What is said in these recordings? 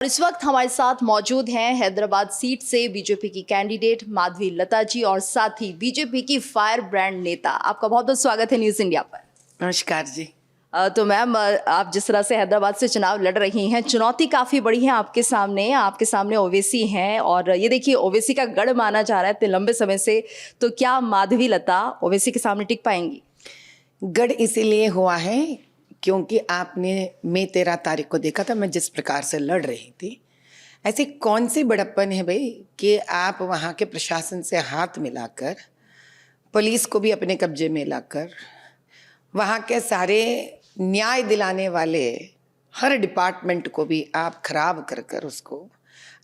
इस वक्त हमारे साथ मौजूद हैं हैदराबाद सीट से बीजेपी की कैंडिडेट माधवी लता जी और साथ ही बीजेपी की फायर ब्रांड नेता। आपका बहुत बहुत स्वागत है न्यूज़ इंडिया पर। नमस्कार जी। तो मैम, आप जिस तरह से हैदराबाद से चुनाव लड़ रही हैं, चुनौती काफ़ी बड़ी है आपके सामने ओवैसी हैं और ये देखिए ओवैसी का गढ़ माना जा रहा है इतने लंबे समय से। तो क्या माधवी लता ओवैसी के सामने टिक पाएंगी? गढ़ इसीलिए हुआ है क्योंकि आपने मई 13 तारीख को देखा था मैं जिस प्रकार से लड़ रही थी। ऐसी कौन सी बड़प्पन है भाई कि आप वहाँ के प्रशासन से हाथ मिलाकर, पुलिस को भी अपने कब्जे में लाकर, वहाँ के सारे न्याय दिलाने वाले हर डिपार्टमेंट को भी आप खराब कर कर उसको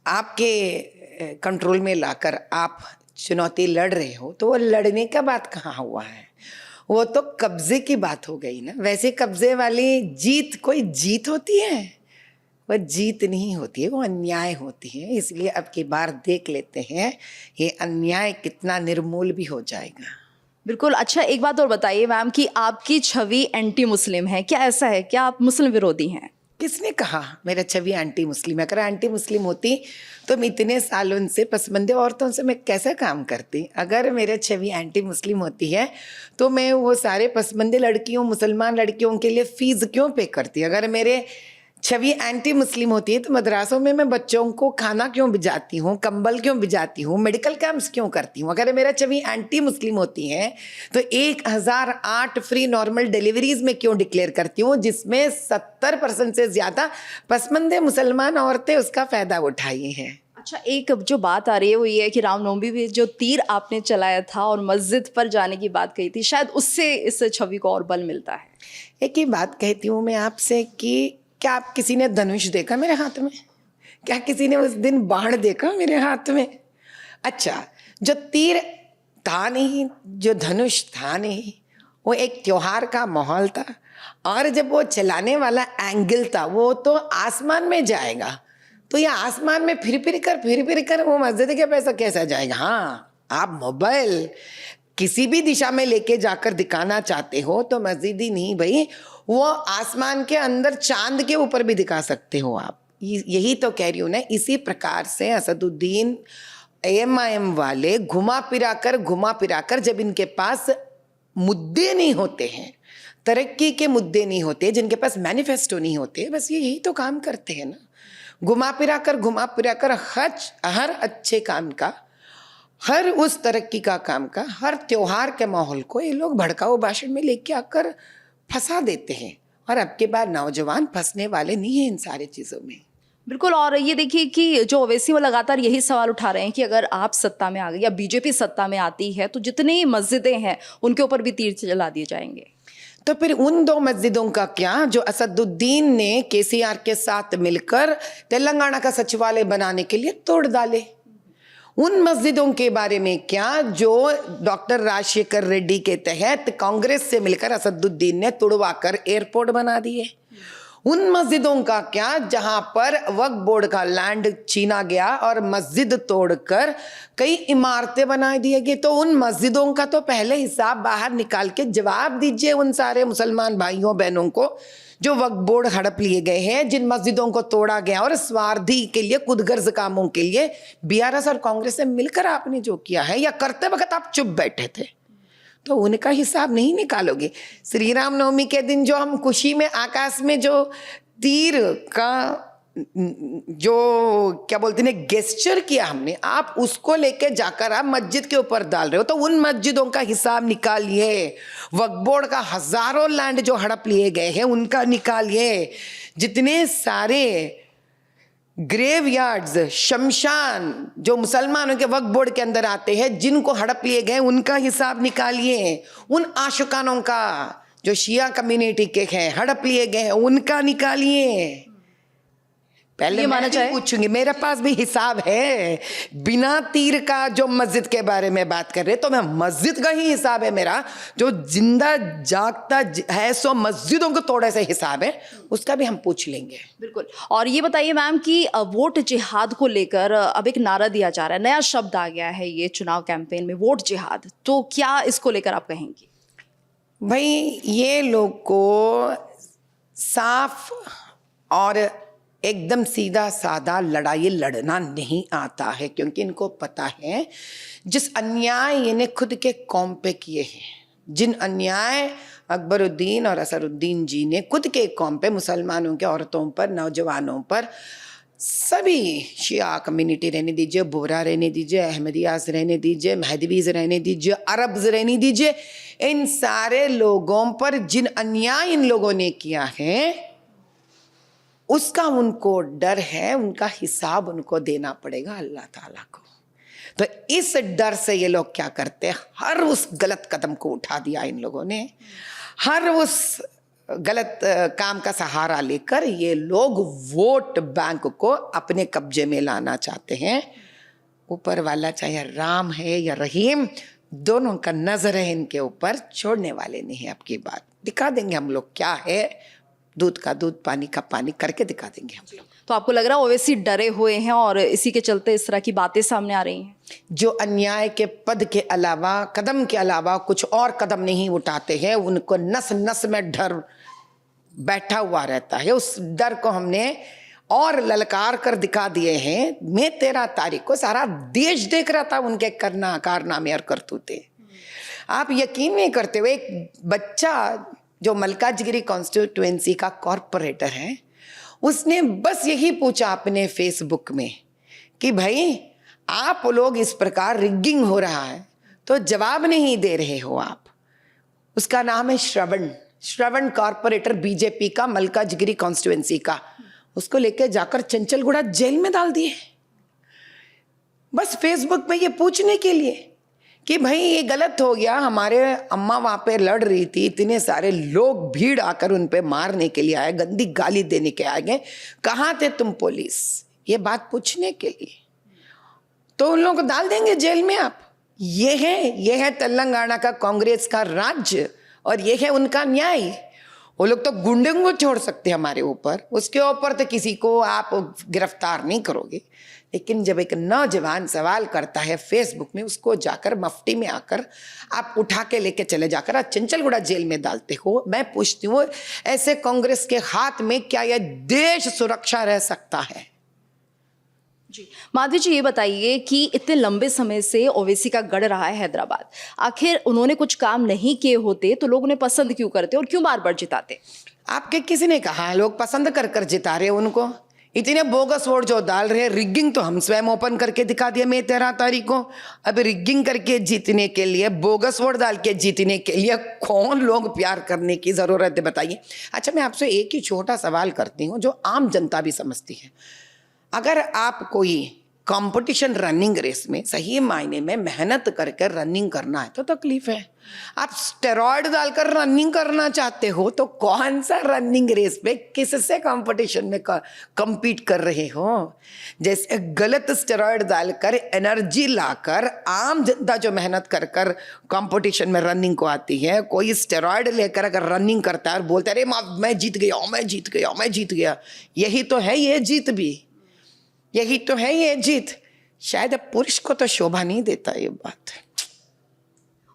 आपके कंट्रोल में लाकर आप चुनौती लड़ रहे हो, तो वो लड़ने का बात कहाँ हुआ है? वो तो कब्जे की बात हो गई ना। वैसे कब्जे वाली जीत कोई जीत होती है? वह जीत नहीं होती है, वो अन्याय होती है। इसलिए अब की बार देख लेते हैं ये अन्याय कितना निर्मूल भी हो जाएगा। बिल्कुल। अच्छा, एक बात और बताइए मैम कि आपकी छवि एंटी मुस्लिम है, क्या ऐसा है? क्या आप मुस्लिम विरोधी हैं? किसने कहा मेरा छवि एंटी मुस्लिम है? अगर एंटी मुस्लिम होती तो मैं इतने सालों से पसमंदे औरतों से मैं कैसे काम करती? अगर मेरे छवि एंटी मुस्लिम होती है तो मैं वो सारे पसमंदे लड़कियों, मुसलमान लड़कियों के लिए फीस क्यों पे करती? अगर मेरे छवि एंटी मुस्लिम होती है तो मदरसों में मैं बच्चों को खाना क्यों भिजाती हूँ, कंबल क्यों भिजाती हूँ, मेडिकल कैंप्स क्यों करती हूँ? अगर मेरा छवि एंटी मुस्लिम होती है तो 1008 फ्री नॉर्मल डिलीवरीज में क्यों डिक्लेयर करती हूँ, जिसमें 70% से ज़्यादा पसमंदे मुसलमान औरतें उसका फ़ायदा उठाई हैं। अच्छा, एक जो बात आ रही है वो ये है कि रामनवमी में जो तीर आपने चलाया था और मस्जिद पर जाने की बात कही थी, शायद उससे इस छवि को और बल मिलता है। एक ही बात कहती हूँ मैं आपसे कि क्या आप किसी ने धनुष देखा मेरे हाथ में? क्या किसी ने उस दिन बाण देखा मेरे हाथ में? अच्छा, जो तीर था नहीं, जो धनुष था नहीं, वो एक त्योहार का माहौल था। और जब वो चलाने वाला एंगल था वो तो आसमान में जाएगा, तो ये आसमान में फिर कर वो मस्जिद के पैसा कैसा जाएगा? हाँ, आप मोबाइल किसी भी दिशा में लेके जाकर दिखाना चाहते हो तो मस्जिद ही नहीं भाई, वो आसमान के अंदर चांद के ऊपर भी दिखा सकते हो आप। यही तो कह रही हूँ ना। इसी प्रकार से असदुद्दीन एएमआईएम वाले घुमा फिरा कर जब इनके पास मुद्दे नहीं होते हैं, तरक्की के मुद्दे नहीं होते, जिनके पास मैनिफेस्टो नहीं होते, बस यही तो काम करते हैं ना। घुमा फिरा कर हर अच्छे काम का, हर उस तरक्की का काम का, हर त्योहार के माहौल को ये लोग भड़काऊ भाषण में लेके आकर फंसा देते हैं। और अब के बाद नौजवान फंसने वाले नहीं है इन सारी चीज़ों में। बिल्कुल। और ये देखिए कि जो ओवैसी वो लगातार यही सवाल उठा रहे हैं कि अगर आप सत्ता में आ गए या बीजेपी सत्ता में आती है तो जितनी मस्जिदें हैं उनके ऊपर भी तीर चला दिए जाएंगे। तो फिर उन 2 मस्जिदों का क्या जो असदुद्दीन ने केसीआर के साथ मिलकर तेलंगाना का सचिवालय बनाने के लिए तोड़ डाले? उन मस्जिदों के बारे में क्या जो डॉक्टर राजशेखर रेड्डी के तहत कांग्रेस से मिलकर असदुद्दीन ने तुड़वाकर एयरपोर्ट बना दिए? उन मस्जिदों का क्या जहां पर वक्फ बोर्ड का लैंड छीना गया और मस्जिद तोड़कर कई इमारतें बना दी गई? तो उन मस्जिदों का तो पहले हिसाब बाहर निकाल के जवाब दीजिए उन सारे मुसलमान भाइयों बहनों को जो वक्फ बोर्ड हड़प लिए गए हैं, जिन मस्जिदों को तोड़ा गया और स्वार्थी के लिए, खुदगर्ज कामों के लिए बीआरएस और कांग्रेस से मिलकर आपने जो किया है, या करते वक्त आप चुप बैठे थे, तो उनका हिसाब नहीं निकालोगे? श्री राम नवमी के दिन जो हम खुशी में आकाश में जो तीर का जो क्या बोलते हैं गेस्चर किया हमने, आप उसको लेके जाकर आप मस्जिद के ऊपर डाल रहे हो। तो उन मस्जिदों का हिसाब निकालिए, वक्फ बोर्ड का हजारों लैंड जो हड़प लिए गए हैं उनका निकालिए, जितने सारे ग्रेव यार्ड्स, शमशान जो मुसलमानों के वक्फ बोर्ड के अंदर आते हैं जिनको हड़प लिए गए उनका हिसाब निकालिए, उन आशिकानों का जो शिया कम्युनिटी के हैं हड़प लिए गए हैं उनका निकालिए। पहले ये माना जाए, पूछूंगी, मेरे पास भी हिसाब है। बिना तीर का जो मस्जिद के बारे में बात कर रहे तो मैं मस्जिद का ही हिसाब है मेरा, जो जिंदा जागता है सो मस्जिदों को थोड़ा सा हिसाब है, उसका भी हम पूछ लेंगे। बिल्कुल। और ये बताइए मैम कि वोट जिहाद को लेकर अब एक नारा दिया जा रहा है, नया शब्द आ गया है ये चुनाव कैंपेन में, वोट जिहाद। तो क्या इसको लेकर आप कहेंगी? भाई ये लोग को साफ और एकदम सीधा साधा लड़ाई लड़ना नहीं आता है, क्योंकि इनको पता है जिस अन्याय इन्हें खुद के कौम पे किए हैं, जिन अन्याय अकबरुद्दीन और असरुद्दीन जी ने खुद के कौम पे, मुसलमानों के औरतों पर, नौजवानों पर, सभी शिया कम्युनिटी रहने दीजिए, बोहरा रहने दीजिए, अहमदियास रहने दीजिए, महदवीज रहने दीजिए, अरब्स रहने दीजिए, इन सारे लोगों पर जिन अन्याय इन लोगों ने किया है उसका उनको डर है, उनका हिसाब उनको देना पड़ेगा अल्लाह ताला को। तो इस डर से ये लोग क्या करते हैं, हर उस गलत कदम को उठा दिया इन लोगों ने, हर उस गलत काम का सहारा लेकर ये लोग वोट बैंक को अपने कब्जे में लाना चाहते हैं। ऊपर वाला चाहे राम है या रहीम, दोनों का नजर है इनके ऊपर, छोड़ने वाले नहीं है। आपकी बात दिखा देंगे हम लोग क्या है, दूध का दूध पानी का पानी करके दिखा देंगे हम लोग। तो आपको लग रहा है ओवैसी डरे हुए हैं और इसी के चलते इस तरह की बातें सामने आ रही हैं? जो अन्याय के पद के अलावा, कदम के अलावा कुछ और कदम नहीं उठाते हैं, उनको नस नस में डर बैठा हुआ रहता है। उस डर को हमने और ललकार कर दिखा दिए हैं। मैं 13 तारीख को सारा देश देख रहा था उनके कारनामे और करतूते। आप यकीन नहीं करते हुए, एक बच्चा जो मलकाजगिरी कॉन्स्टिट्यूएंसी का कॉर्पोरेटर है, उसने बस यही पूछा अपने फेसबुक में कि भाई आप लोग इस प्रकार रिगिंग हो रहा है तो जवाब नहीं दे रहे हो आप। उसका नाम है श्रवण कॉर्पोरेटर बीजेपी का, मलकाजगिरी कॉन्स्टिट्यूएंसी का। उसको लेकर जाकर चंचलगुड़ा जेल में डाल दिए, बस फेसबुक पे ये पूछने के लिए कि भाई ये गलत हो गया। हमारे अम्मा वहाँ पे लड़ रही थी, इतने सारे लोग भीड़ आकर उन पे मारने के लिए आए, गंदी गाली देने के आ गए, कहाँ थे तुम पुलिस, ये बात पूछने के लिए। तो उन लोगों को डाल देंगे जेल में आप। ये है तेलंगाना का कांग्रेस का राज्य और ये है उनका न्याय। वो लोग तो गुंडे को छोड़ सकते हैं हमारे ऊपर, उसके ऊपर तो किसी को आप गिरफ्तार नहीं करोगे। लेकिन जब एक नौजवान सवाल करता है फेसबुक में, उसको जाकर मफ्ती में आकर आप उठा के लेके चले जाकर आप चंचलगुड़ा जेल में डालते हो। मैं पूछती हूँ, ऐसे कांग्रेस के हाथ में क्या यह देश सुरक्षा रह सकता है? जी माधवी जी, ये बताइए कि इतने लंबे समय से ओवैसी का गढ़ रहा है हैदराबाद, आखिर उन्होंने कुछ काम नहीं किए होते तो लोग उन्हें पसंद क्यों करते और क्यों बार बार जिताते? आपके किसी ने कहा लोग पसंद कर कर जिता रहे उनको? इतने बोगस वोट जो डाल रहे हैं, रिगिंग तो हम स्वयं ओपन करके दिखा दिया मैं 13 तारीख को। अब रिगिंग करके जीतने के लिए, बोगस वोट डाल के जीतने के लिए कौन लोग प्यार करने की जरूरत है बताइए? अच्छा, मैं आपसे एक ही छोटा सवाल करती हूँ जो आम जनता भी समझती है। अगर आप कोई कंपटीशन रनिंग रेस में सही मायने में मेहनत करके रनिंग करना है तो तकलीफ है। आप स्टेरॉइड डालकर रनिंग करना चाहते हो तो कौन सा रनिंग रेस पे किससे कंपटीशन में compete कर रहे हो? जैसे गलत स्टेरॉइड डालकर एनर्जी लाकर आम जनता जो मेहनत कर कर कंपटीशन में रनिंग को आती है, कोई स्टेरॉइड लेकर अगर रनिंग करता है और बोलता है अरे मैं जीत गया, मैं जीत गया, मैं जीत गया, यही तो है ये जीत भी, यही तो है ये जीत। शायद पुरुष को तो शोभा नहीं देता ये बात।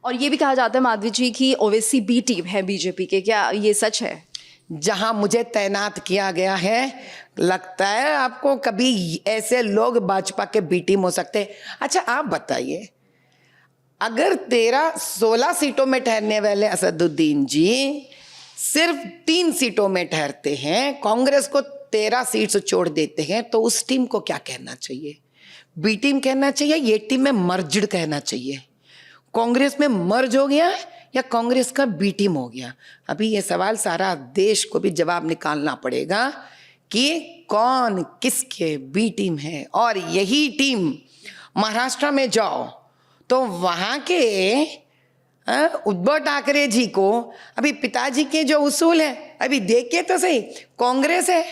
और ये भी कहा जाता है माधवी जी कि ओवैसी बी टीम है बीजेपी के, क्या ये सच है? जहां मुझे तैनात किया गया है, लगता है आपको कभी ऐसे लोग भाजपा के बी टीम हो सकते हैं? अच्छा आप बताइए, अगर 16 सीटों में ठहरने वाले असदुद्दीन जी सिर्फ 3 सीटों में ठहरते हैं, कांग्रेस को 13 सीट्स छोड़ देते हैं, तो उस टीम को क्या कहना चाहिए? बी टीम कहना चाहिए, ये टीम में मर्ज्ड कहना चाहिए? कांग्रेस में मर्ज हो गया या कांग्रेस का बी टीम हो गया? अभी ये सवाल सारा देश को भी जवाब निकालना पड़ेगा कि कौन किसके बी टीम है। और यही टीम महाराष्ट्र में जाओ तो वहां के उद्धव ठाकरे जी को अभी पिताजी के जो उसूल है, अभी देखिए तो सही, कांग्रेस है,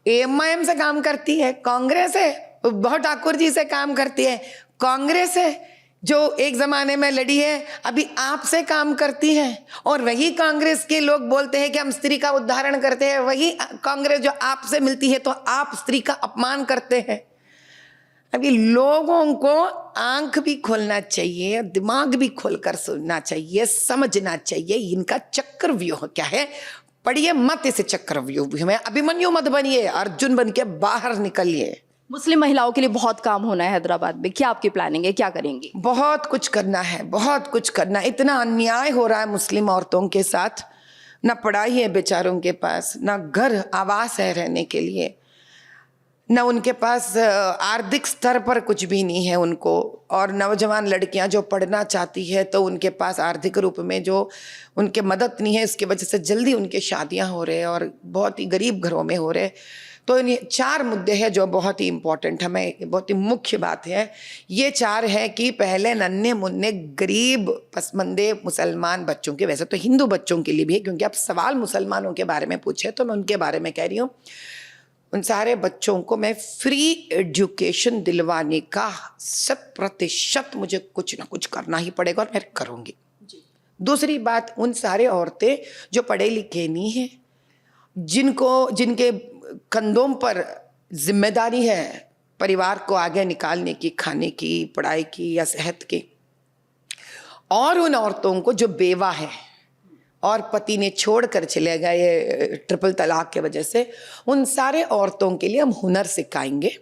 एएमआईएम से काम करती है, कांग्रेस है, उद्धव ठाकुर जी से काम करती है, कांग्रेस है, जो एक जमाने में लड़ी है अभी आपसे काम करती है। और वही कांग्रेस के लोग बोलते हैं कि हम स्त्री का उद्धारण करते हैं, वही कांग्रेस जो आपसे मिलती है तो आप स्त्री का अपमान करते हैं। अभी लोगों को आंख भी खोलना चाहिए, दिमाग भी खोलकर सुनना चाहिए, समझना चाहिए इनका चक्रव्यूह क्या है। पढ़िए मत इस चक्रव्यूह में, अभिमन्यु मत बनिए, अर्जुन बन के बाहर निकलिए। मुस्लिम महिलाओं के लिए बहुत काम होना है हैदराबाद में, क्या आपकी प्लानिंग है, क्या करेंगी? बहुत कुछ करना है, बहुत कुछ करना है। इतना अन्याय हो रहा है मुस्लिम औरतों के साथ, ना पढ़ाई है बेचारों के पास, ना घर आवास है रहने के लिए, ना उनके पास आर्थिक स्तर पर कुछ भी नहीं है उनको। और नौजवान लड़कियां जो पढ़ना चाहती है तो उनके पास आर्थिक रूप में जो उनके मदद नहीं है, इसकी वजह से जल्दी उनके शादियां हो रहे हैं और बहुत ही गरीब घरों में हो रहे। तो ये 4 मुद्दे हैं जो बहुत ही इम्पोर्टेंट, हमें बहुत ही मुख्य बात है। ये 4 है कि पहले नन्हे मुन्ने गरीब पसमंदे मुसलमान बच्चों के, वैसे तो हिंदू बच्चों के लिए भी है, क्योंकि आप सवाल मुसलमानों के बारे में पूछे तो मैं उनके बारे में कह रही हूँ। उन सारे बच्चों को मैं फ्री एजुकेशन दिलवाने का 100% मुझे कुछ ना कुछ करना ही पड़ेगा और मैं करूँगी। दूसरी बात, उन सारे औरतें जो पढ़े लिखे नहीं हैं, जिनके कंधों पर जिम्मेदारी है परिवार को आगे निकालने की, खाने की, पढ़ाई की या सेहत की, और उन औरतों को जो बेवा है और पति ने छोड़कर चले गए ट्रिपल तलाक के वजह से, उन सारे औरतों के लिए हम हुनर सिखाएंगे।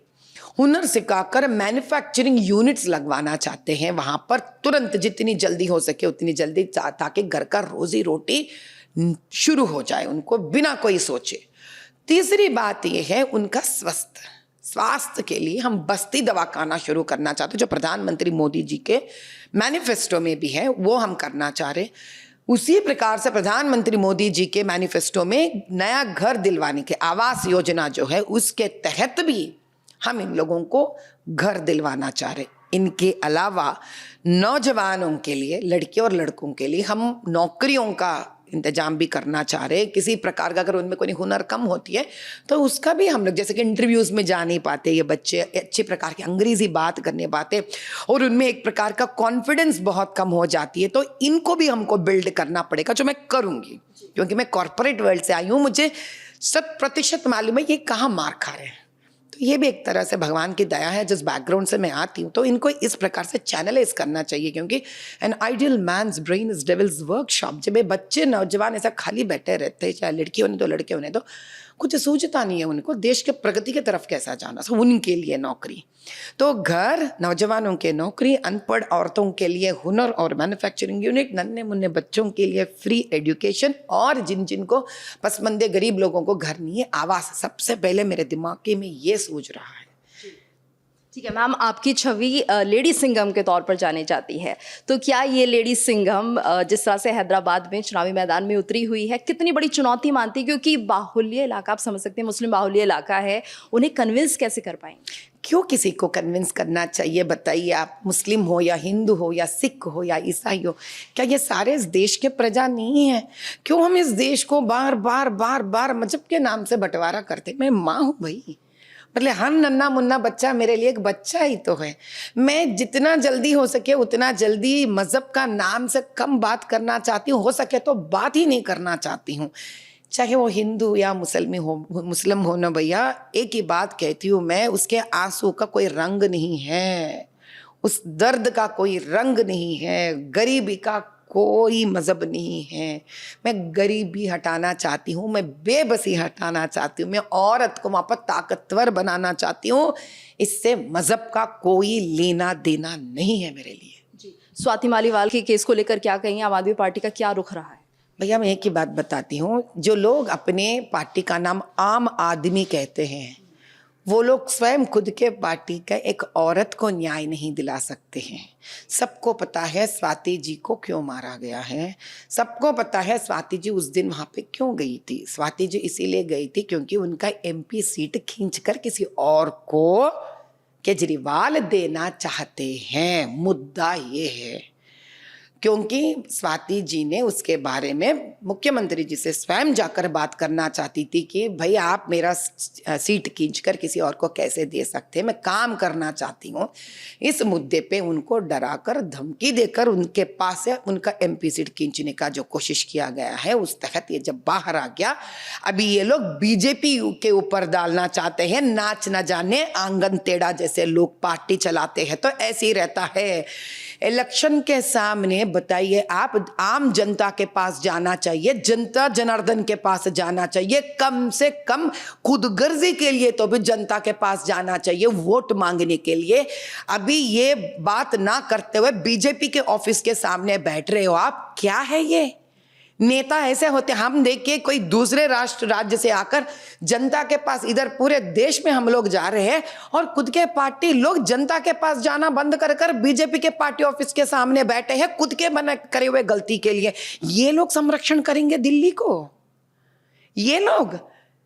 हुनर सिखाकर मैन्युफैक्चरिंग यूनिट्स लगवाना चाहते हैं वहाँ पर, तुरंत जितनी जल्दी हो सके उतनी जल्दी, ताकि घर का रोजी रोटी शुरू हो जाए उनको बिना कोई सोचे। तीसरी बात यह है उनका स्वास्थ्य के लिए हम बस्ती दवाखाना शुरू करना चाहते हैं, जो प्रधानमंत्री मोदी जी के मैनिफेस्टो में भी है, वो हम करना चाह रहे। उसी प्रकार से प्रधानमंत्री मोदी जी के मैनिफेस्टो में नया घर दिलवाने के आवास योजना जो है, उसके तहत भी हम इन लोगों को घर दिलवाना चाह रहे। इनके अलावा नौजवानों के लिए, लड़कियों और लड़कों के लिए हम नौकरियों का इंतजाम भी करना चाह रहे हैं। किसी प्रकार का अगर उनमें कोई हुनर कम होती है तो उसका भी हम लोग, जैसे कि इंटरव्यूज में जा नहीं पाते ये बच्चे, अच्छे प्रकार की अंग्रेजी बात करने पाते और उनमें एक प्रकार का कॉन्फिडेंस बहुत कम हो जाती है, तो इनको भी हमको बिल्ड करना पड़ेगा, जो मैं करूँगी। क्योंकि मैं कॉर्पोरेट वर्ल्ड से आई हूँ, मुझे 100% मालूम है ये कहाँ मार खा रहे हैं। तो ये भी एक तरह से भगवान की दया है, जिस बैकग्राउंड से मैं आती हूँ, तो इनको इस प्रकार से चैनलाइज करना चाहिए। क्योंकि an ideal man's brain is devil's workshop. जब ये बच्चे नौजवान ऐसा खाली बैठे रहते हैं, चाहे लड़की होने दो लड़के होने दो, कुछ सूझता नहीं है उनको देश के प्रगति की तरफ कैसा जाना। सो उनके लिए नौकरी, तो घर, नौजवानों के नौकरी, अनपढ़ औरतों के लिए हुनर और मैन्युफैक्चरिंग यूनिट, नन्हे मुन्ने बच्चों के लिए फ्री एजुकेशन, और जिन को पसमंदे गरीब लोगों को घर नहीं है, आवास। सबसे पहले मेरे दिमाग में ये सूझ रहा है। ठीक है मैम, आपकी छवि लेडी सिंघम के तौर पर जानी जाती है, तो क्या ये लेडी सिंघम जिस तरह से हैदराबाद में चुनावी मैदान में उतरी हुई है, कितनी बड़ी चुनौती मानती है? क्योंकि बाहुल्य इलाका, आप समझ सकते हैं, मुस्लिम बाहुल्य इलाका है, उन्हें कन्विंस कैसे कर पाएंगे? क्यों किसी को कन्विंस करना चाहिए बताइए? आप मुस्लिम हो या हिंदू हो या सिख हो या ईसाई हो, क्या ये सारे इस देश के प्रजा नहीं है? क्यों हम इस देश को बार बार मजहब के नाम से बंटवारा करते? मैं माँ हूँ भाई, मतलब हर नन्ना मुन्ना बच्चा मेरे लिए एक बच्चा ही तो है। मैं जितना जल्दी हो सके उतना जल्दी मजहब का नाम से कम बात करना चाहती हूँ, हो सके तो बात ही नहीं करना चाहती हूँ, चाहे वो हिंदू या मुस्लिम हो ना भैया। एक ही बात कहती हूँ मैं, उसके आंसू का कोई रंग नहीं है, उस दर्द का कोई रंग नहीं है, गरीबी का कोई मजहब नहीं है। मैं गरीबी हटाना चाहती हूँ, मैं बेबसी हटाना चाहती हूँ, मैं औरत को वहाँ पर ताकतवर बनाना चाहती हूँ। इससे मजहब का कोई लेना देना नहीं है मेरे लिए। जी, स्वाति मालीवाल के केस को लेकर क्या कहेंगे? आम आदमी पार्टी का क्या रुख रहा है? भैया मैं एक ही बात बताती हूँ, जो लोग अपने पार्टी का नाम आम आदमी कहते हैं, वो लोग स्वयं खुद के पार्टी का एक औरत को न्याय नहीं दिला सकते हैं। सबको पता है स्वाति जी को क्यों मारा गया है, सबको पता है स्वाति जी उस दिन वहाँ पे क्यों गई थी। स्वाति जी इसीलिए गई थी क्योंकि उनका एमपी सीट खींचकर किसी और को केजरीवाल देना चाहते हैं। मुद्दा ये है, क्योंकि स्वाति जी ने उसके बारे में मुख्यमंत्री जी से स्वयं जाकर बात करना चाहती थी कि भाई आप मेरा सीट खींचकर किसी और को कैसे दे सकते हैं, मैं काम करना चाहती हूँ। इस मुद्दे पे उनको डराकर, धमकी देकर उनके पास से उनका एमपी सीट खींचने का जो कोशिश किया गया है, उस तहत ये जब बाहर आ गया, अभी ये लोग बीजेपी के ऊपर डालना चाहते हैं। नाच न जाने आंगन टेढ़ा, जैसे लोग पार्टी चलाते हैं तो ऐसे ही रहता है। इलेक्शन के सामने बताइए, आप आम जनता के पास जाना चाहिए, जनता जनार्दन के पास जाना चाहिए, कम से कम खुदगर्जी के लिए तो भी जनता के पास जाना चाहिए वोट मांगने के लिए। अभी ये बात ना करते हुए बीजेपी के ऑफिस के सामने बैठ रहे हो आप। क्या है ये? नेता ऐसे होते। हम देखिए कोई दूसरे राज्य से आकर जनता के पास, इधर पूरे देश में हम लोग जा रहे हैं और खुद के पार्टी लोग जनता के पास जाना बंद कर कर बीजेपी के पार्टी ऑफिस के सामने बैठे हैं खुद के बने करे हुए गलती के लिए। ये लोग संरक्षण करेंगे दिल्ली को? ये लोग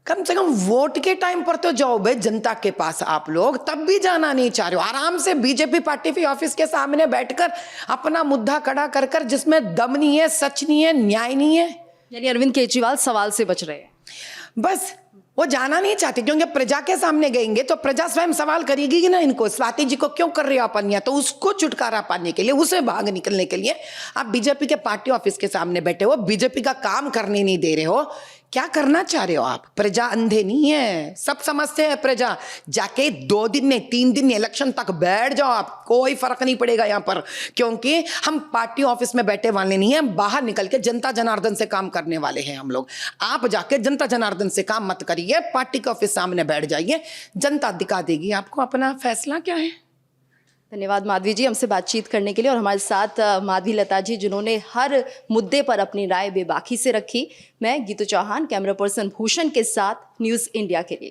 कम से कम वोट के टाइम पर तो जाओ भाई जनता के पास। आप लोग तब भी जाना नहीं चाह रहे हो। आराम से बीजेपी पार्टी के ऑफिस के सामने बैठकर अपना मुद्दा खड़ा कर कर, जिसमें दम नहीं है, सच नहीं है, न्याय नहीं है। यानी अरविंद केजरीवाल सवाल से बच रहे हैं। बस वो जाना नहीं चाहते, क्योंकि प्रजा के सामने गएंगे तो प्रजा स्वयं सवाल करेगी कि ना, इनको स्वाति जी को क्यों कर रहे हो अपन यहाँ। तो उसको छुटकारा पाने के लिए, उसे भाग निकलने के लिए आप बीजेपी के पार्टी ऑफिस के सामने बैठे हो, बीजेपी का काम करने नहीं दे रहे हो। क्या करना चाह रहे हो आप? प्रजा अंधे नहीं है, सब समझते हैं प्रजा। जाके 2 दिन नहीं 3 दिन इलेक्शन तक बैठ जाओ आप, कोई फर्क नहीं पड़ेगा यहाँ पर, क्योंकि हम पार्टी ऑफिस में बैठे वाले नहीं हैं, बाहर निकल के जनता जनार्दन से काम करने वाले हैं हम लोग। आप जाके जनता जनार्दन से काम मत करिए, पार्टी के ऑफिस सामने बैठ जाइए, जनता दिखा देगी आपको अपना फैसला क्या है। धन्यवाद माधवी जी हमसे बातचीत करने के लिए। और हमारे साथ माधवी लता जी, जिन्होंने हर मुद्दे पर अपनी राय बेबाकी से रखी। मैं गीतू चौहान, कैमरा पर्सन भूषण के साथ, न्यूज़ इंडिया के लिए।